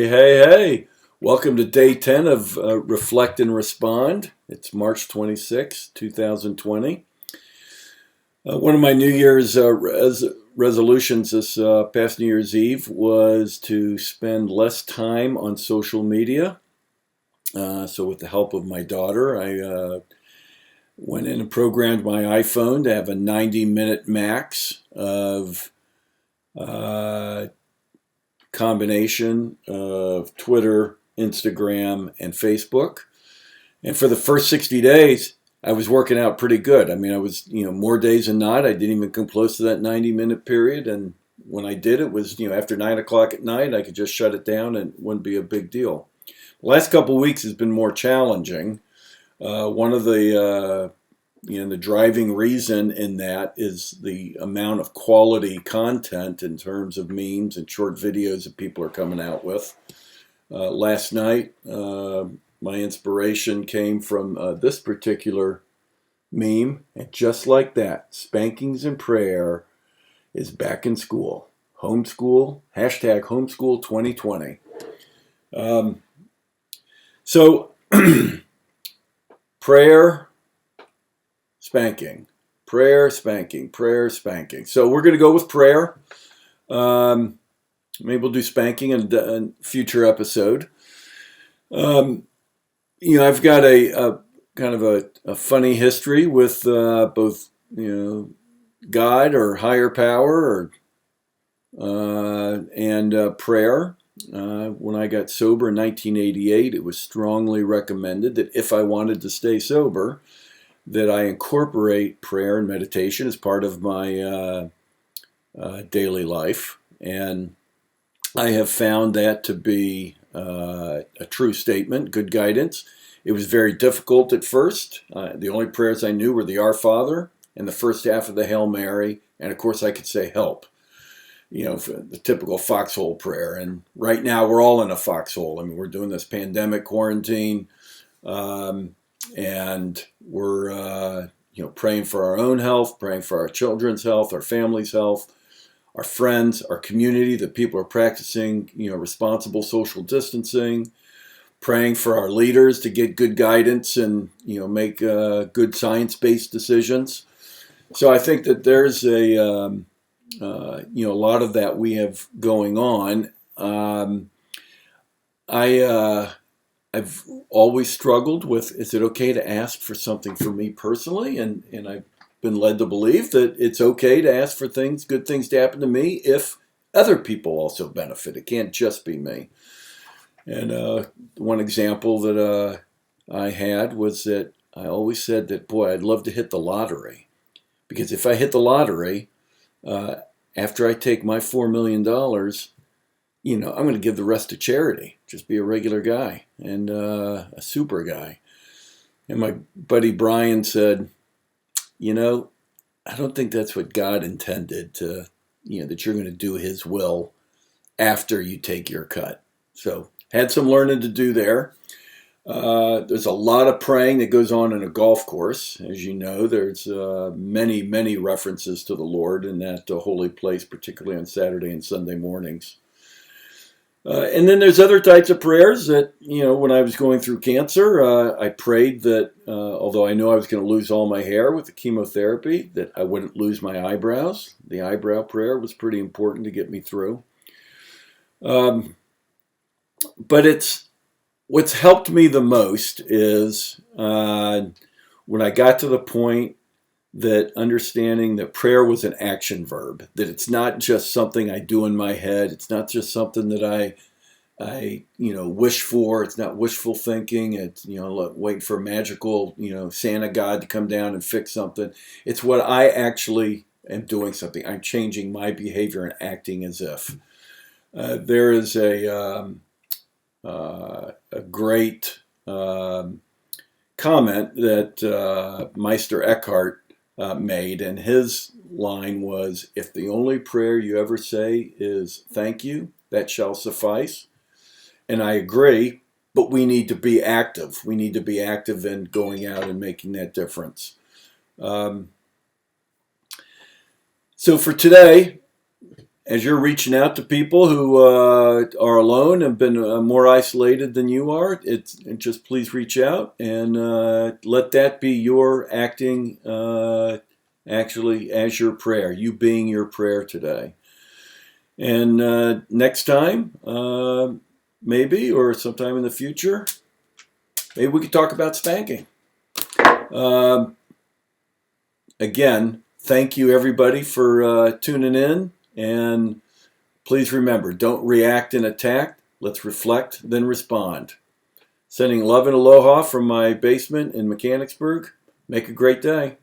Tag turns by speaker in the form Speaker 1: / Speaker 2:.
Speaker 1: Hey. Welcome to day 10 of Reflect and Respond. It's March 26, 2020. One of my New Year's resolutions this past New Year's Eve was to spend less time on social media. So with the help of my daughter, I went in and programmed my iPhone to have a 90-minute max of combination of Twitter, Instagram, and Facebook. And for the first 60 days, I was working out pretty good. I mean, I was, more days than not. I didn't even come close to that 90-minute period. And when I did, it was, after 9 o'clock at night, I could just shut it down and it wouldn't be a big deal. The last couple of weeks has been more challenging. One of the driving reason in that is the amount of quality content in terms of memes and short videos that people are coming out with. Last night, my inspiration came from this particular meme, and just like that, Spankings and Prayer is back in school. Homeschool, hashtag homeschool 2020. So, prayer, spanking, prayer, spanking, prayer, spanking. So we're going to go with prayer. Maybe we'll do spanking in a future episode. I've got a kind of a funny history with both, God or higher power and prayer. When I got sober in 1988, it was strongly recommended that if I wanted to stay sober, that I incorporate prayer and meditation as part of my daily life. And I have found that to be a true statement, good guidance. It was very difficult at first. The only prayers I knew were the Our Father and the first half of the Hail Mary. And of course I could say help, for the typical foxhole prayer. And right now we're all in a foxhole. I mean, we're doing this pandemic quarantine. And we're, praying for our own health, praying for our children's health, our family's health, our friends, our community, that people are practicing, responsible social distancing, praying for our leaders to get good guidance and, make good science-based decisions. So I think that there's a lot of that we have going on. I've always struggled with, is it okay to ask for something for me personally? And I've been led to believe that it's okay to ask for good things to happen to me if other people also benefit. It can't just be me. And one example that I had was that I always said that, boy, I'd love to hit the lottery. Because if I hit the lottery, after I take my $4 million, I'm going to give the rest to charity. Just be a regular guy and a super guy. And my buddy Brian said, I don't think that's what God intended that you're going to do his will after you take your cut. So had some learning to do there. There's a lot of praying that goes on in a golf course. As you know, there's many, many references to the Lord in that holy place, particularly on Saturday and Sunday mornings. And then there's other types of prayers that, when I was going through cancer, I prayed that, although I knew I was going to lose all my hair with the chemotherapy, that I wouldn't lose my eyebrows. The eyebrow prayer was pretty important to get me through. But what's helped me the most is when I got to the point that understanding that prayer was an action verb, that it's not just something I do in my head. It's not just something that I wish for. It's not wishful thinking. It's, wait for magical, Santa God to come down and fix something. It's what I actually am doing something. I'm changing my behavior and acting as if. There is a great comment that Meister Eckhart made, and his line was, if the only prayer you ever say is thank you, that shall suffice. And I agree, but we need to be active. We need to be active in going out and making that difference. So for today, as you're reaching out to people who are alone and been more isolated than you are, just please reach out and let that be your acting actually as your prayer, you being your prayer today. And next time, maybe, or sometime in the future, maybe we could talk about spanking. Again, thank you everybody for tuning in. And please remember, don't react and attack. Let's reflect, then respond. Sending love and aloha from my basement in Mechanicsburg. Make a great day.